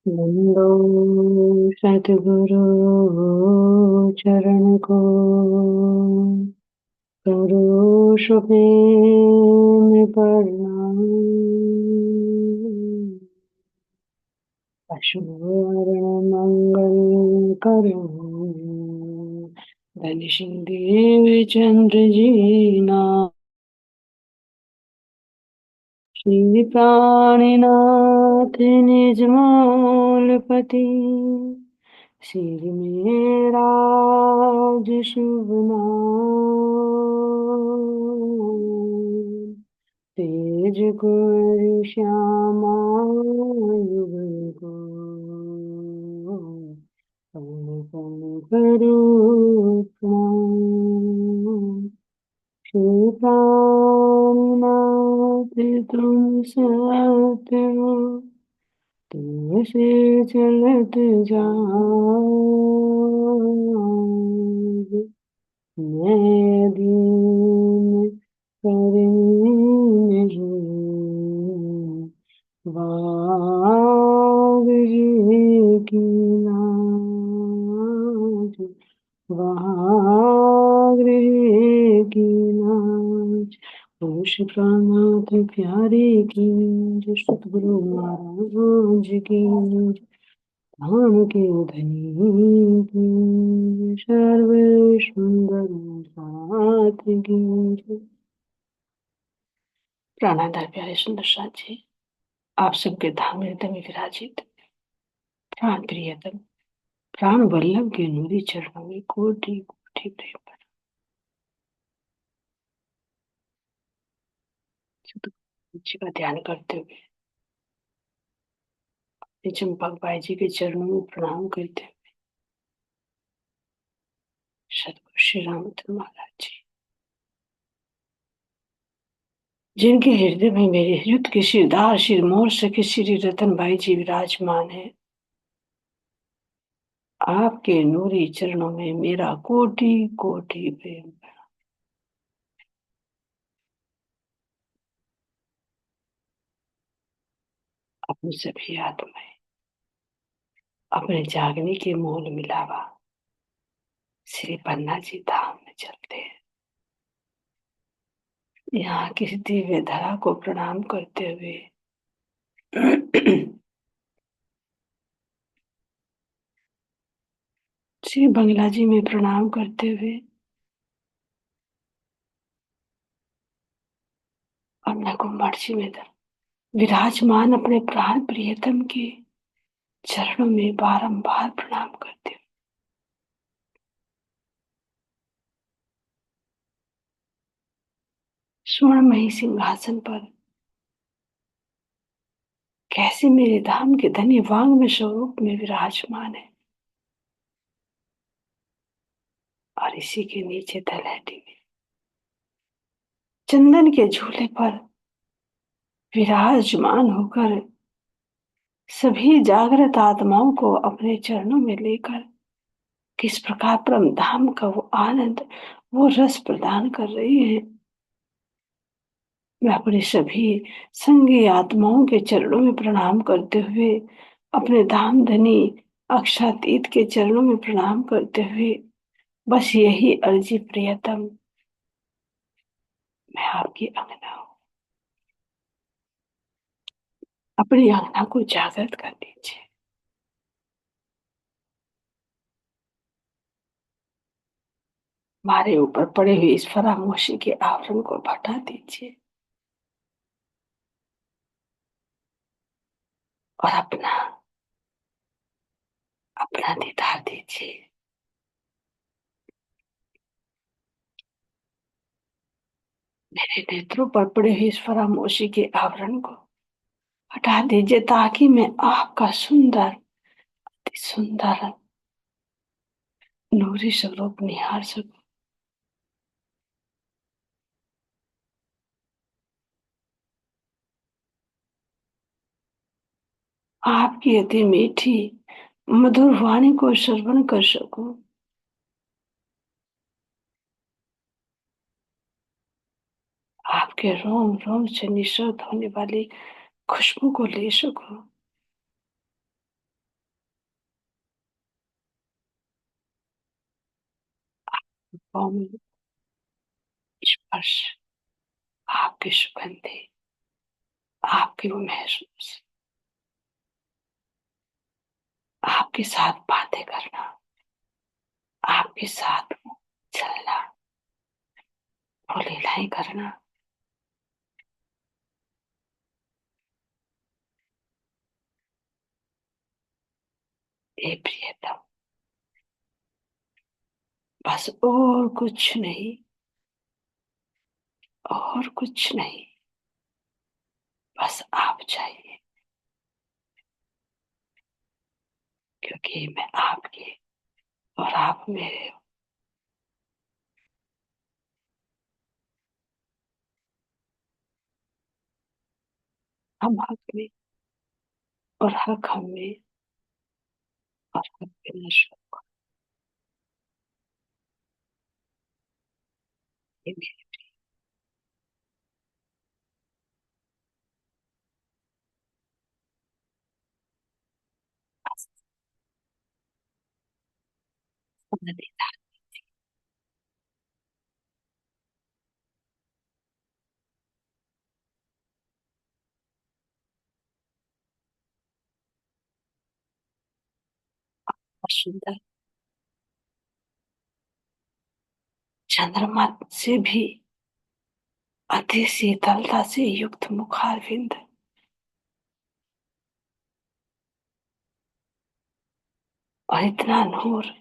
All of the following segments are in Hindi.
नंदो सतगुरु चरण को करो सुप्रेम प्रणाम। अशुभवरण मंगल करो धनसिंह देव चंद्र जी ना श्री प्राणीनाथ निज मूलपति सिर मेरा शुभ नाम तेज गुर श्यामा युग पवन पवन करो प्रणाम। श्री प्राणनाथ तुम सत्य हो तुमसे चलत जाओ मैं दीन करीम हूँ वाहिगुरु की नाज वाहिगुरु की नाज होश प्राणनाथ प्यारे की जो सतगुरु महाराज की धाम के धनी की सर्व सुंदर साथ की। प्राणाधार प्यारे सुंदर साथ जी, आप सबके धाम हृदय में विराजित प्राण प्रियतम प्राण वल्लभ के नूरी चरणों में कोटि कोटि प्रेम भरा सतगुरु जी का ध्यान करते हुए चंपक बाई जी के चरणों में प्रणाम करते हुए सतगुरु श्री रामचंद्र महाराज जी, जिनके हृदय में मेरे युद्ध के सिरदार सिरमौर सके श्री रतन भाई जी विराजमान है, आपके नूरी चरणों में मेरा कोटि कोटि प्रेम। अपनी सभी आत्माएं अपने जागने के मोल मिलावा श्री पन्ना जी धाम में चलते हैं। यहाँ किस दिव्य धरा को प्रणाम करते हुए श्री बंगला जी में प्रणाम करते हुए और नकुम्बर जी में विराजमान अपने प्राण प्रियतम के चरणों में बारंबार प्रणाम करते हुए स्वर्णमयी सिंहासन पर कैसे मेरे धाम के धन्य वांग में स्वरूप में विराजमान है, और इसी के नीचे तलहटी में चंदन के झूले पर विराजमान होकर सभी जागृत आत्माओं को अपने चरणों में लेकर किस प्रकार परम धाम का वो आनंद वो रस प्रदान कर रही है। मैं अपने सभी संगी आत्माओं के चरणों में प्रणाम करते हुए अपने धाम धनी अक्षातीत के चरणों में प्रणाम करते हुए बस यही अर्जी प्रियतम, मैं आपकी अंगना हूं, अपनी अंगना को जागृत कर दीजिए। हमारे ऊपर पड़े हुए इस फरामोशी के आवरण को हटा दीजिए और अपना अपना दीदार दीजिए। मेरे नेत्रों पर पड़े हुए इस फरामोशी के आवरण को हटा दीजिए ताकि मैं आपका सुंदर अति सुंदर नूरी स्वरूप निहार सकूं। आपकी अति मीठी मधुर वाणी को श्रवण कर सकूं। आपके रोम रोम से निःसृत होने वाली खुशबू को ले सकूं। कोमल स्पर्श, आपकी सुगंधि, आपकी वो महसूस, आपके साथ बातें करना, आपके साथ चलना, वो लीलाएं करना, ये प्रियतम, बस और कुछ नहीं, और कुछ नहीं, बस आप चाहिए, क्योंकि मैं आपकी और आप मेरे हो। हम हक में और हक हम में, और हक के नशो ये मेरे पास नदीदार और सुंदर चंद्रमा से भी अति शीतलता से युक्त मुखारविंद, और इतना नूर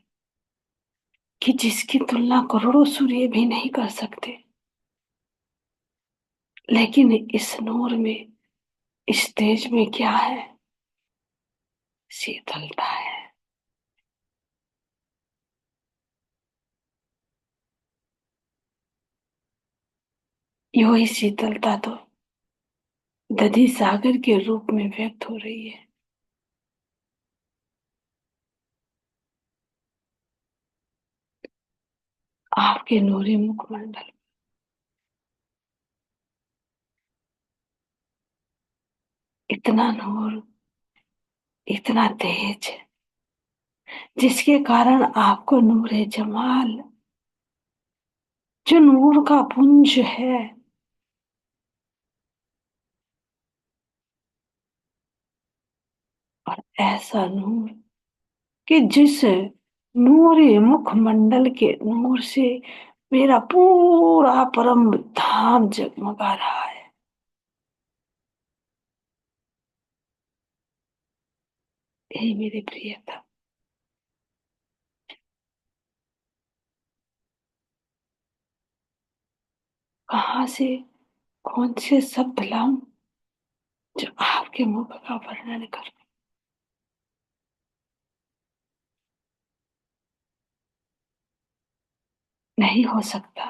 कि जिसकी तुलना करोड़ों सूर्य भी नहीं कर सकते। लेकिन इस नूर में, इस तेज में क्या है? शीतलता है। यो ही शीतलता तो दधी सागर के रूप में व्यक्त हो रही है। आपके नूरी मुखमंडल, इतना नूर, इतना तेज, जिसके कारण आपको नूरे जमाल, जो नूर का पुंज है, और ऐसा नूर कि जिस नूरी मुखमंडल के नूर से मेरा पूरा परम धाम जगमगा रहा है। हे मेरे प्रियतम, कहाँ से कौन से शब्द लाऊं जो आपके मुख का वर्णन कर? नहीं हो सकता,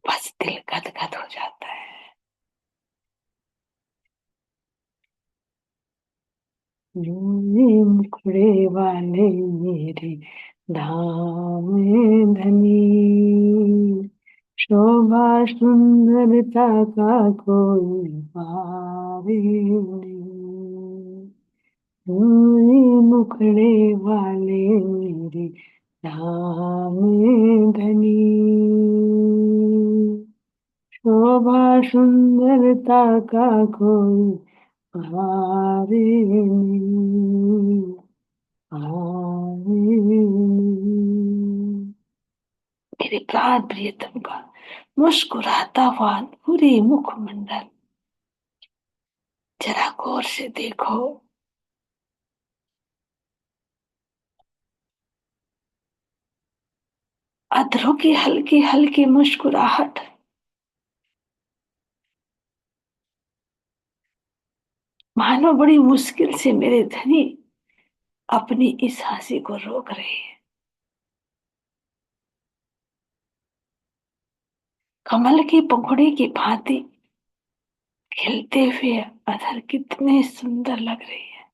बस दिल गदगद हो जाता है। नूरी मुखड़े वाले मेरे धाम धनी, शोभा सुंदरता का कोई पारे नहीं। नूरी मुखड़े वाले मेरे धाम धनी, शोभा सुंदरता का कोई पारे नहीं, पारे नहीं। मेरे प्राण प्रियतम का मुस्कुराता हुआ पूरी मुखमंडल जरा गौर से देखो। अधरों की हल्की हल्की मुस्कुराहट, मानो बड़ी मुश्किल से मेरे धनी अपनी इस हंसी को रोक रहे हैं। कमल की पंखुड़ी की भांति खिलते हुए अधर कितने सुंदर लग रही है।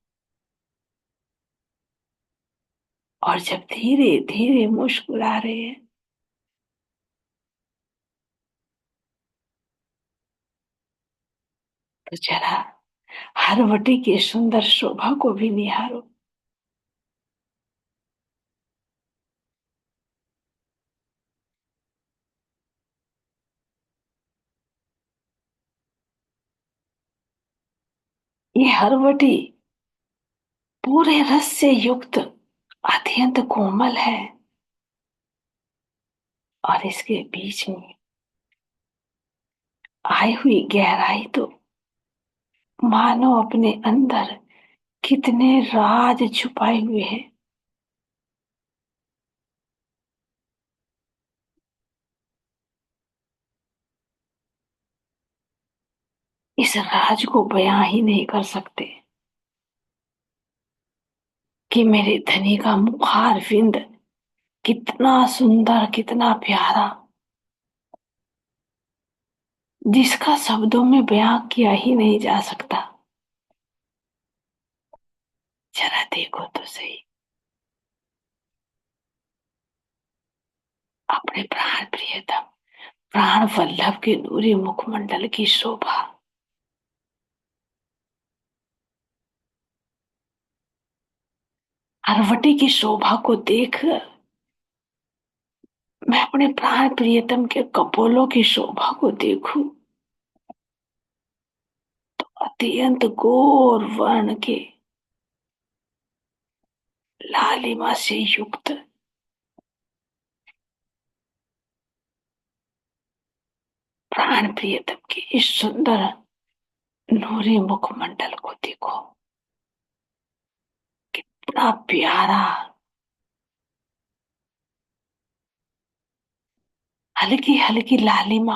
और जब धीरे धीरे मुस्कुरा रहे हैं, तो जरा हरवटी की सुंदर शोभा को भी निहारो। ये हरवटी पूरे रस से युक्त अत्यंत कोमल है, और इसके बीच में आई हुई गहराई तो मानो अपने अंदर कितने राज छुपाए हुए हैं। इस राज को बयां ही नहीं कर सकते कि मेरे धनी का मुखार विंद कितना सुंदर, कितना प्यारा, जिसका शब्दों में बयां किया ही नहीं जा सकता। जरा देखो तो सही, अपने प्राण प्रियतम, प्राण वल्लभ के नूरी मुखमंडल की शोभा। हरवटी की शोभा को देख मैं अपने प्राण प्रियतम के कपोलों की शोभा को देखूं, अत्यंत गौर वर्ण के लालिमा से युक्त प्राण प्रियतम के इस सुंदर नूरी मुखमंडल को देखो, कितना प्यारा, हल्की हल्की लालिमा।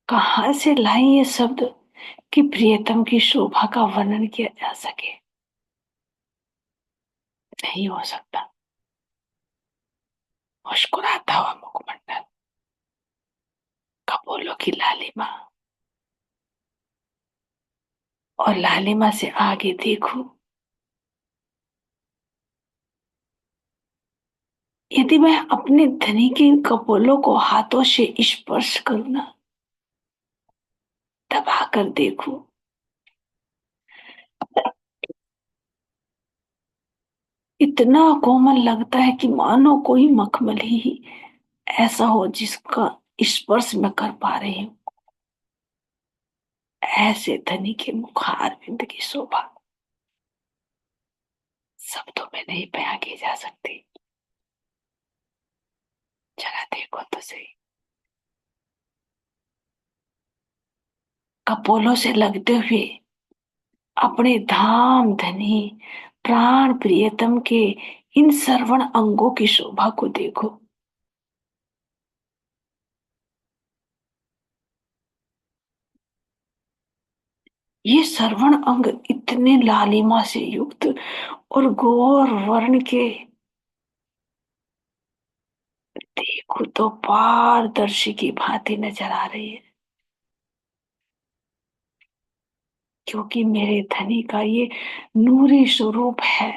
कहाँ से लाई ये शब्द कि प्रियतम की शोभा का वर्णन किया जा सके? नहीं हो सकता। मुस्कुराता हुआ मुखमंडल, कपोलों की लालिमा, और लालिमा से आगे देखो, यदि मैं अपने धनी के इन कपोलों को हाथों से स्पर्श करूं ना, दबा कर देखूं, इतना कोमल लगता है कि मानो कोई मखमली ही ऐसा हो जिसका स्पर्श मैं कर पा रही हूं। ऐसे धनी के मुखार बिंद की शोभा शब्दों में नहीं बयां की जा सकती। जरा देखो तो सही, कपोलों से लगते हुए अपने धाम धनी प्राण प्रियतम के इन श्रवण अंगों की शोभा को देखो। ये श्रवण अंग इतने लालिमा से युक्त और गौर वर्ण के, देखो तो पारदर्शी की भांति नजर आ रही है, क्योंकि मेरे धनी का ये नूरी स्वरूप है।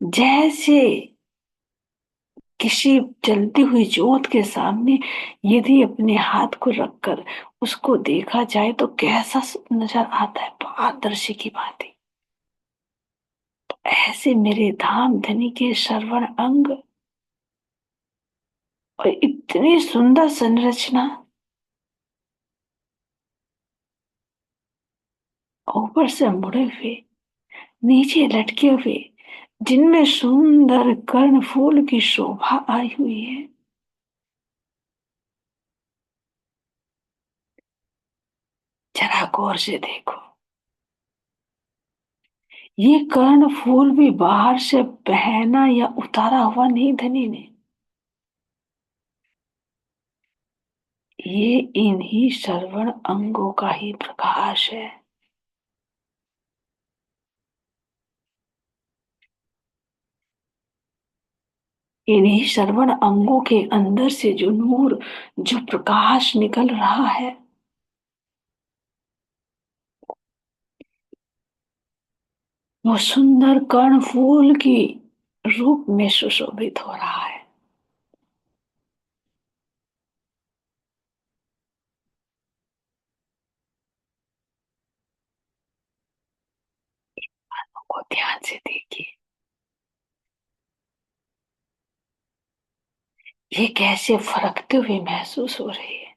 जैसे किसी जलती हुई जोत के सामने यदि अपने हाथ को रखकर उसको देखा जाए तो कैसा नजर आता है, पारदर्शी की भांति। ऐसे मेरे धाम धनी के श्रवण अंग और इतनी सुंदर संरचना, ऊपर से मुड़े हुए, नीचे लटके हुए, जिनमें सुंदर कर्ण फूल की शोभा आई हुई है। जरा गौर से देखो, ये कर्ण फूल भी बाहर से पहना या उतारा हुआ नहीं धनी ने, ये इन्हीं श्रवण अंगों का ही प्रकाश है। इन्हीं श्रवण अंगों के अंदर से जो नूर, जो प्रकाश निकल रहा है, वो सुंदर कर्ण फूल की रूप में सुशोभित हो रहा है। को ध्यान से देखिए, ये कैसे फरकते हुए महसूस हो रही है।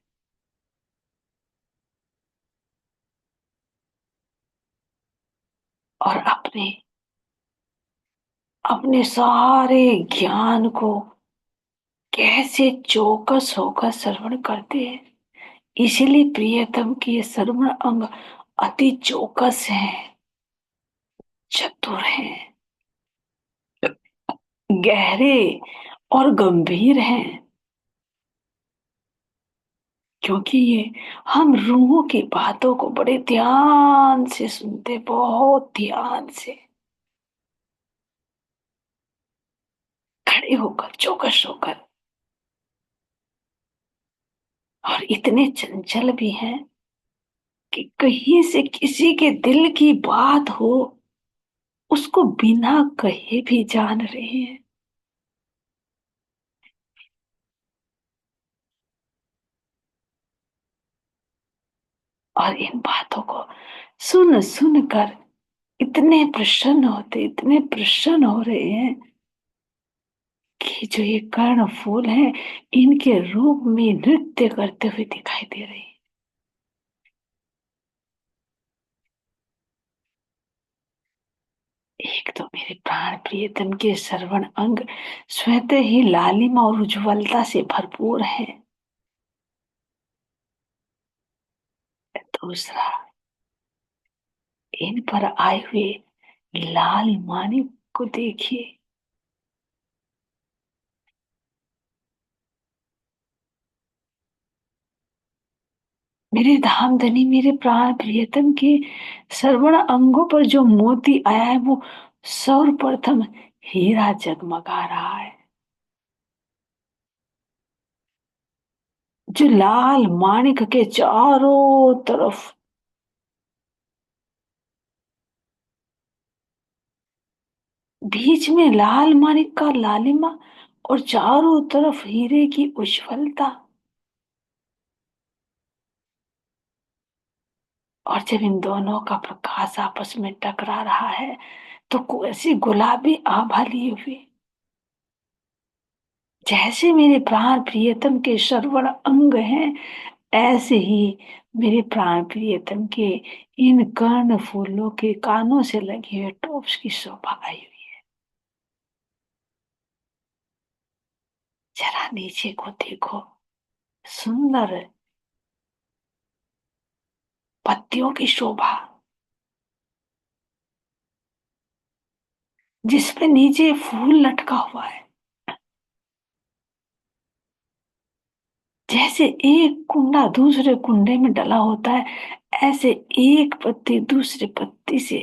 और अपने अपने सारे ज्ञान को कैसे चौकस होकर श्रवण करते हैं। इसीलिए प्रियतम की ये श्रवण अंग अति चौकस है, चतुर है, गहरे और गंभीर हैं। क्योंकि ये हम रूहों की बातों को बड़े ध्यान से सुनते, बहुत ध्यान से, खड़े होकर, चौकस होकर। और इतने चंचल भी हैं कि कहीं से किसी के दिल की बात हो, उसको बिना कहे भी जान रहे हैं। और इन बातों को सुन सुन कर इतने प्रसन्न होते, इतने प्रसन्न हो रहे हैं कि जो ये कर्ण फूल हैं, इनके रूप में नृत्य करते हुए दिखाई दे रहे हैं। एक तो मेरे प्राण प्रियतम के श्रवण अंग स्वतः ही लालिमा और उज्ज्वलता से भरपूर है। दूसरा, इन पर आए हुए लाल मानिक को देखिए। मेरे धामधनी, मेरे प्राण प्रियतम के श्रवण अंगों पर जो मोती आया है, वो सर्वप्रथम हीरा जगमगा रहा है। जो लाल माणिक के चारों तरफ, बीच में लाल माणिक का लालिमा और चारों तरफ हीरे की उज्ज्वलता। और जब इन दोनों का प्रकाश आपस में टकरा रहा है, तो ऐसी गुलाबी आभा लिए हुए, जैसे मेरे प्राण प्रियतम के श्रवण अंग हैं, ऐसे ही मेरे प्राण प्रियतम के इन कर्ण फूलों के कानों से लगे हुए टॉप्स की शोभा आई हुई है। जरा नीचे को देखो, सुंदर पत्तियों की शोभा, जिसपे नीचे फूल लटका हुआ है। जैसे एक कुंडा दूसरे कुंडे में डला होता है, ऐसे एक पत्ती दूसरे पत्ती से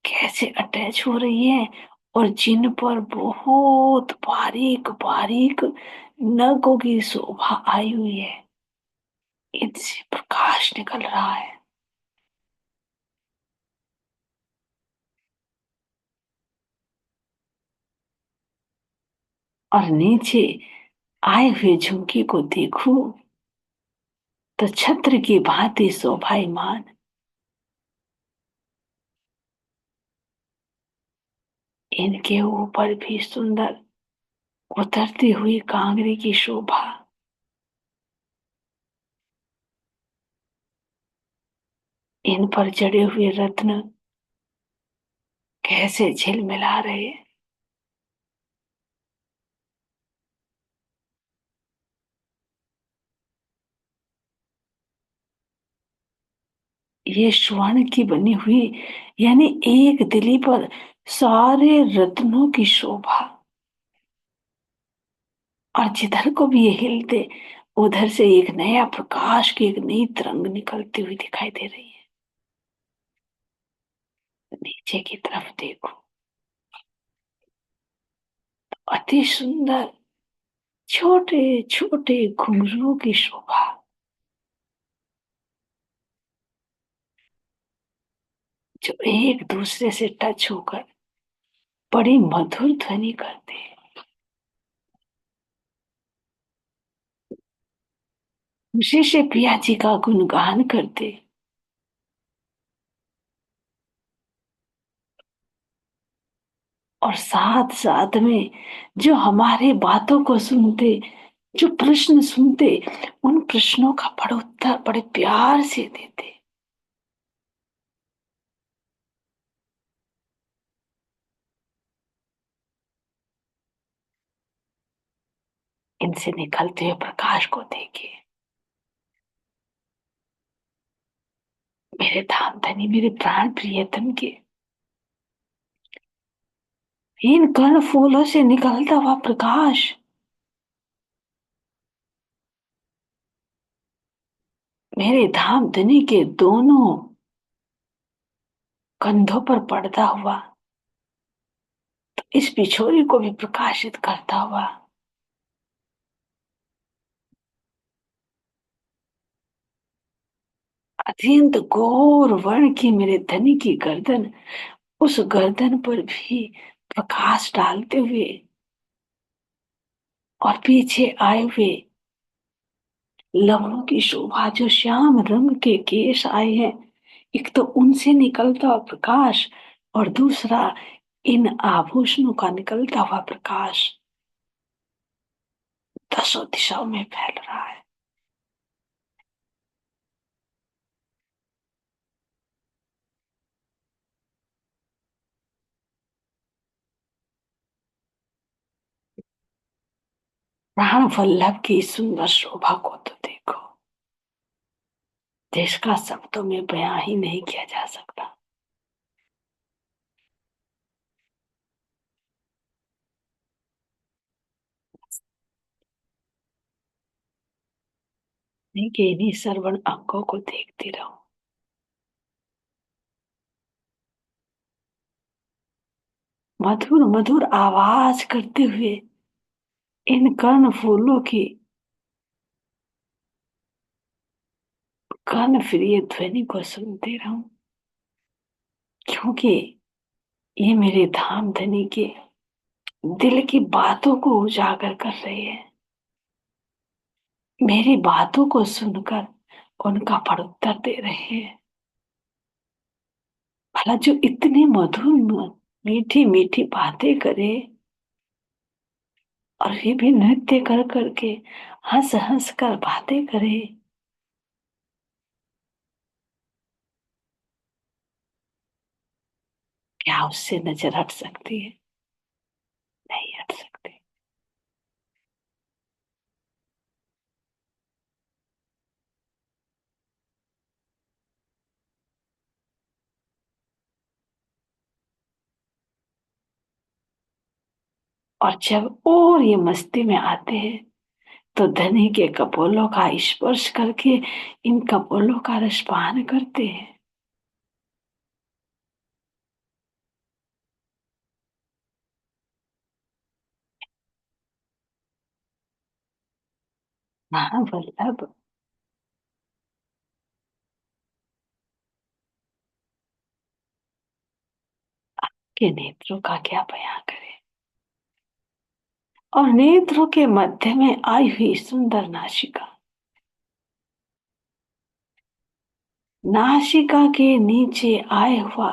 कैसे अटैच हो रही है। और जिन पर बहुत बारीक बारीक नगों की शोभा आई हुई है, इनसे प्रकाश निकल रहा है। और नीचे आए हुए झुमकी को देखूं तो छत्र की भांति शोभायमान, इनके ऊपर भी सुंदर उतरती हुई कांगरी की शोभा। इन पर जड़े हुए रत्न कैसे झिलमिला रहे हैं। ये स्वर्ण की बनी हुई, यानी एक दिली पर सारे रत्नों की शोभा। और जिधर को भी ये हिलते, उधर से एक नया प्रकाश की एक नई तरंग निकलती हुई दिखाई दे रही है। नीचे की तरफ देखो, अति सुंदर छोटे छोटे घुंघरूओं की शोभा, जो एक दूसरे से टच होकर बड़ी मधुर ध्वनि करते हैं। उसी से प्रिया जी का गुणगान करते, और साथ साथ में जो हमारे बातों को सुनते, जो प्रश्न सुनते उन प्रश्नों का बड़े उत्तर बड़े प्यार से देते। इनसे निकलते हुए प्रकाश को देखिए। मेरे धाम धनी, मेरे प्राण प्रियतम के इन कर्ण फूलों से निकलता हुआ प्रकाश मेरे धाम धनी के दोनों कंधों पर पड़ता हुआ तो इस बिछोरी को भी प्रकाशित करता हुआ अत्यंत घोर वर्ण की मेरे धनी की गर्दन, उस गर्दन पर भी प्रकाश डालते हुए और पीछे आए हुए लवणों की शोभा, जो श्याम रंग के केश आए हैं, एक तो उनसे निकलता हुआ प्रकाश और दूसरा इन आभूषणों का निकलता हुआ प्रकाश दसों दिशाओं में फैल रहा है। प्राण वल्लभ की इस सुंदर शोभा को तो देखो, जिसका शब्दों में बयां ही नहीं किया जा सकता। नहीं कि इन्हीं श्रवण अंगों को देखती रहो। मधुर मधुर आवाज करते हुए इन कर्ण फूलों की कर्ण प्रिय ध्वनि को सुनते रहूं, क्योंकि ये मेरे धाम धनी के दिल की बातों को उजागर कर रहे हैं। मेरी बातों को सुनकर उनका पड़ोत्तर दे रहे हैं। भला जो इतनी मधुर मीठी मीठी बातें करे और ये भी नृत्य कर करके हंस हंस कर बातें करे, क्या उससे नजर हट सकती है? नहीं हट सकती। और जब और ये मस्ती में आते हैं तो धनी के कपोलों का स्पर्श करके इन कपोलों का रसपान करते हैं। हाँ वल्लभ के नेत्रों का क्या बयां करें। और नेत्रों के मध्य में आई हुई सुंदर नासिका, नासिका के नीचे आए हुआ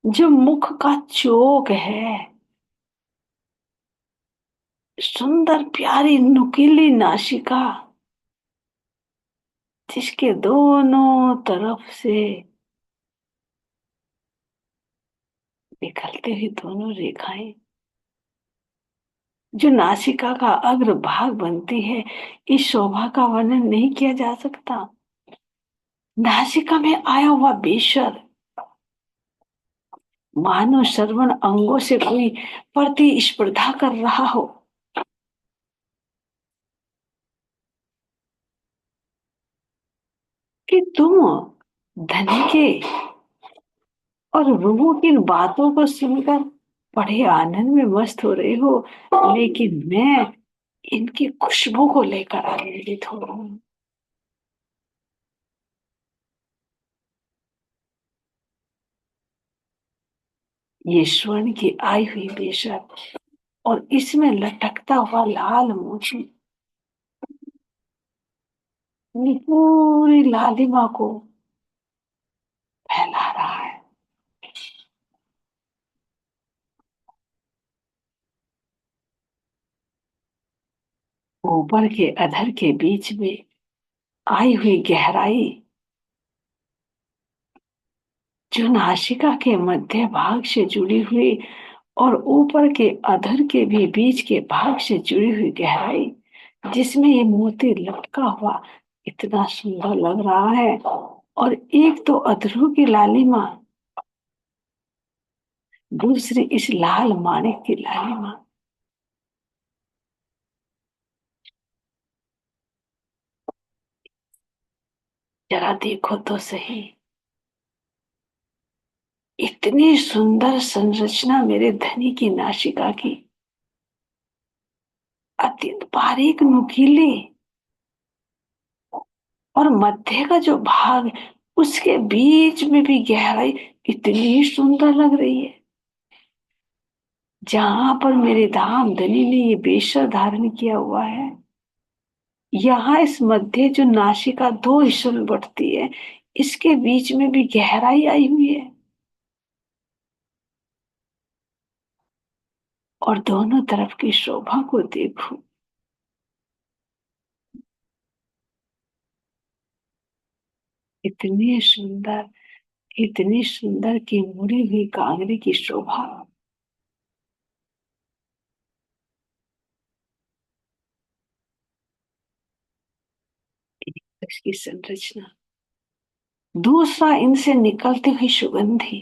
जो मुख का चोक है, सुंदर प्यारी नुकीली नासिका, जिसके दोनों तरफ से निकलते हुए दोनों रेखाएं, जो नासिका का अग्र भाग बनती है, इस शोभा का वर्णन नहीं किया जा सकता। नासिका में आया हुआ बेशर मानो श्रवण अंगों से कोई प्रतिस्पर्धा कर रहा हो कि तुम धनी के और रुमो की इन बातों को सुनकर बड़े आनंद में मस्त हो रहे हो, लेकिन मैं इनकी खुशबू को लेकर आनंदित हो रहा हूँ। ये स्वर्ण की आई हुई बेशक और इसमें लटकता हुआ लाल मोती अपनी पूरी लालिमा को फैला रहा है। ऊपर के अधर के बीच में आई हुई गहराई जो नासिका के मध्य भाग से जुड़ी हुई और ऊपर के अधर के भी बीच के भाग से जुड़ी हुई गहराई जिसमें ये मोती लटका हुआ इतना सुंदर लग रहा है। और एक तो अधरों की लालिमा, दूसरी इस लाल माणिक की लालिमा। जरा देखो तो सही, इतनी सुंदर संरचना मेरे धनी की नासिका की, अत्यंत बारीक नुकीली, और मध्य का जो भाग उसके बीच में भी गहराई इतनी सुंदर लग रही है। जहां पर मेरे धाम धनी ने ये बेशर धारण किया हुआ है, यहाँ इस मध्य जो नासिका दो हिस्सों में बढ़ती है, इसके बीच में भी गहराई आई हुई है। और दोनों तरफ की शोभा को देखो, इतनी सुंदर, इतनी सुंदर की मुड़ी हुई कांगड़ी की शोभा। इसकी संरचना, दूसरा इनसे निकलती हुई सुगंधी,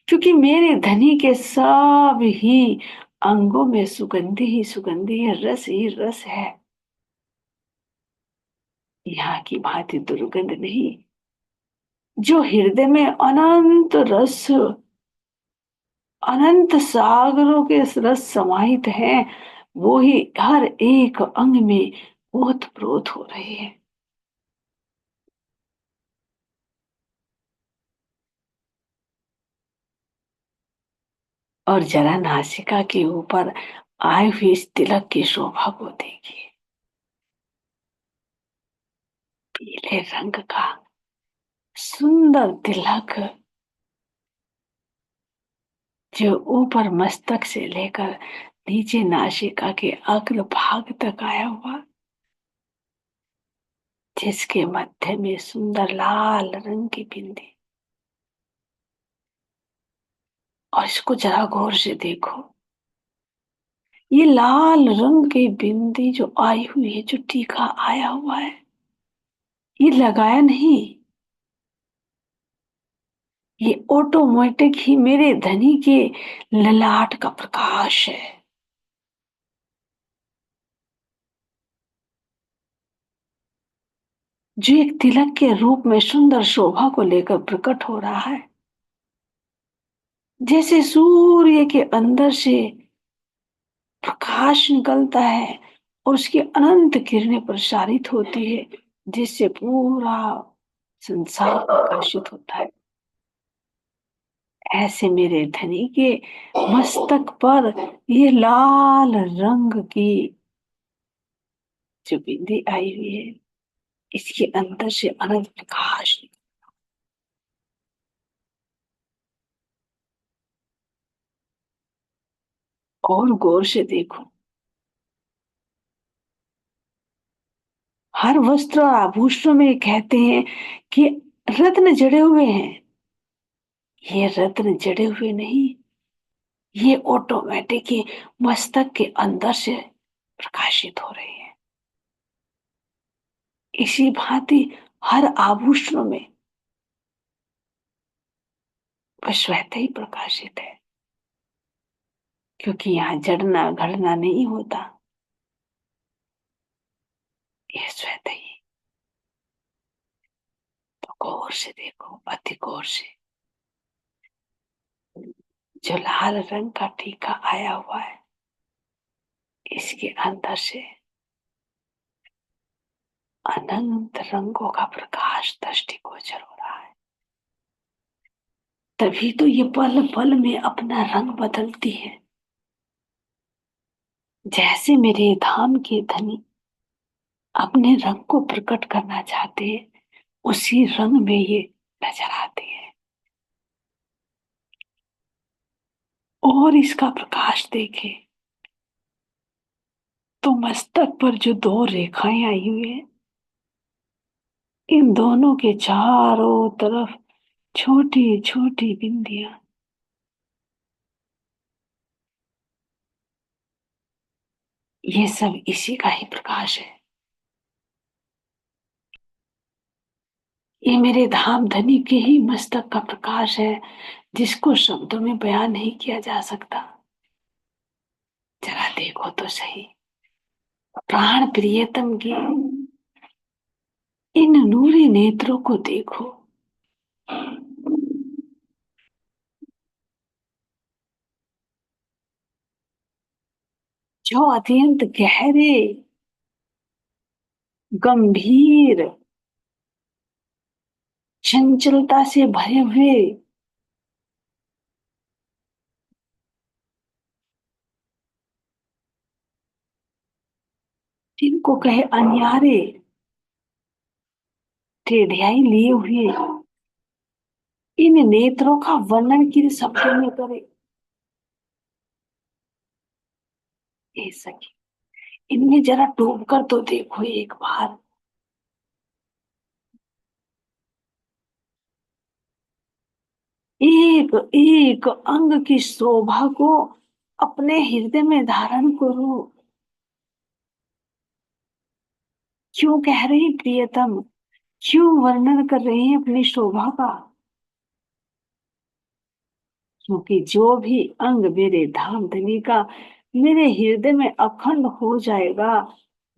क्योंकि मेरे धनी के सब ही अंगों में सुगंधी ही सुगंधी है, रस ही रस है। यहाँ की भांति दुर्गंध नहीं। जो हृदय में अनंत रस, अनंत सागरों के रस समाहित हैं, वो ही हर एक अंग में ओत प्रोत हो रहे हैं। और जरा नासिका के ऊपर आए हुए इस तिलक की शोभा को देखिए, पीले रंग का सुंदर तिलक जो ऊपर मस्तक से लेकर नीचे नासिका के अग्र भाग तक आया हुआ, जिसके मध्य में सुंदर लाल रंग की बिंदी। और इसको जरा गौर से देखो, ये लाल रंग की बिंदी जो आई हुई है, जो टीका आया हुआ है, ये लगाया नहीं, ये ऑटोमेटिक ही मेरे धनी के ललाट का प्रकाश है। जो एक तिलक के रूप में सुंदर शोभा को लेकर प्रकट हो रहा है। जैसे सूर्य के अंदर से प्रकाश निकलता है और उसकी अनंत किरणें प्रसारित होती है, जिससे पूरा संसार प्रकाशित होता है। ऐसे मेरे धनी के मस्तक पर ये लाल रंग की जो बिंदी आई हुई है, इसके अंदर से अनंत प्रकाश। और गौर से देखो, हर वस्त्र और आभूषणों में कहते हैं कि रत्न जड़े हुए हैं। ये रत्न जड़े हुए नहीं, ये ऑटोमेटिक ही मस्तक के अंदर से प्रकाशित हो रही है। इसी भांति हर आभूषणों में वह स्वतः ही प्रकाशित है, क्योंकि यहाँ जड़ना घड़ना नहीं होता, ये स्वतः ही। तो गौर से देखो, अति गौर से, जो लाल रंग का टीका आया हुआ है, इसके अंदर से अनंत रंगों का प्रकाश दृष्टिगोचर हो रहा है। तभी तो ये पल पल में अपना रंग बदलती है। जैसे मेरे धाम के धनी अपने रंग को प्रकट करना चाहते हैं, उसी रंग में ये नजर आते हैं। और इसका प्रकाश देखे, तो मस्तक पर जो दो रेखाएं आई हुई है, इन दोनों के चारों तरफ छोटी छोटी बिंदियां, ये सब इसी का ही प्रकाश है। ये मेरे धाम धनी के ही मस्तक का प्रकाश है, जिसको शब्दों में बयान नहीं किया जा सकता। जरा देखो तो सही, प्राण प्रियतम की इन नूरी नेत्रों को देखो। जो अत्यंत गहरे, गंभीर, चंचलता से भरे हुए, जिनको कहे अन्यारे, टेढ़ियाई लिए हुए इन नेत्रों का वर्णन किन शब्दों में करे। ए सखी, इनमें जरा डूब कर तो देखो एक बार। एक एक अंग की शोभा को अपने हृदय में धारण करो। क्यों कह रही प्रियतम, क्यों वर्णन कर रही हैं अपनी शोभा का? क्योंकि जो भी अंग मेरे धाम धनी का मेरे हृदय में अखंड हो जाएगा,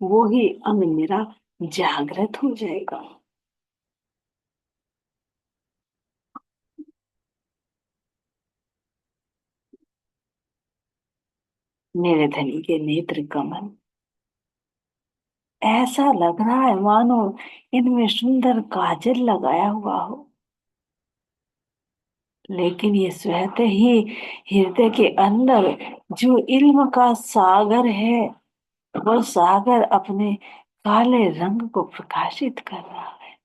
वो ही अंग मेरा जागृत हो जाएगा। मेरे धनी के नेत्र कमल, ऐसा लग रहा है मानो इनमें सुंदर काजल लगाया हुआ हो। लेकिन ये स्वतः ही हृदय के अंदर जो इल्म का सागर है, वह सागर अपने काले रंग को प्रकाशित कर रहा है।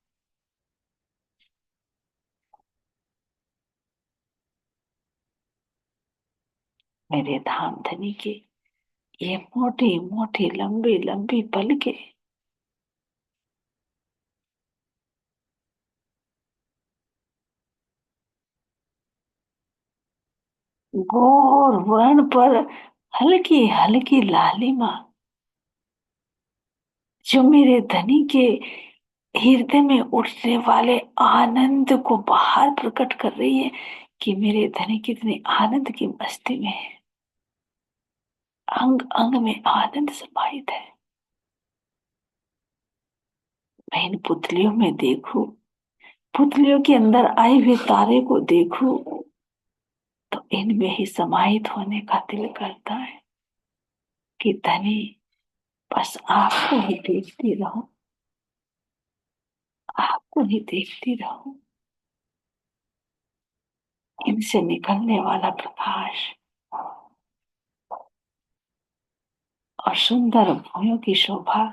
मेरे धाम धनी की ये मोटी मोटी लंबी लंबी पलके, गोर वर्ण पर हल्की हल्की लालिमा, जो मेरे धनी के हृदय में उठने वाले आनंद को बाहर प्रकट कर रही है कि मेरे धनी कितने आनंद की मस्ती में है। अंग अंग में आनंद समाहित है। मैं इन पुतलियों में देखूं, पुतलियों के अंदर आए हुए तारे को देखूं, तो इनमें ही समाहित होने का दिल करता है कि धनी, बस आपको ही देखती रहूं, आपको ही देखती रहूं। इनसे निकलने वाला प्रकाश और सुंदर भुइयों की शोभा,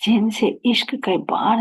जिनसे इश्क के बाण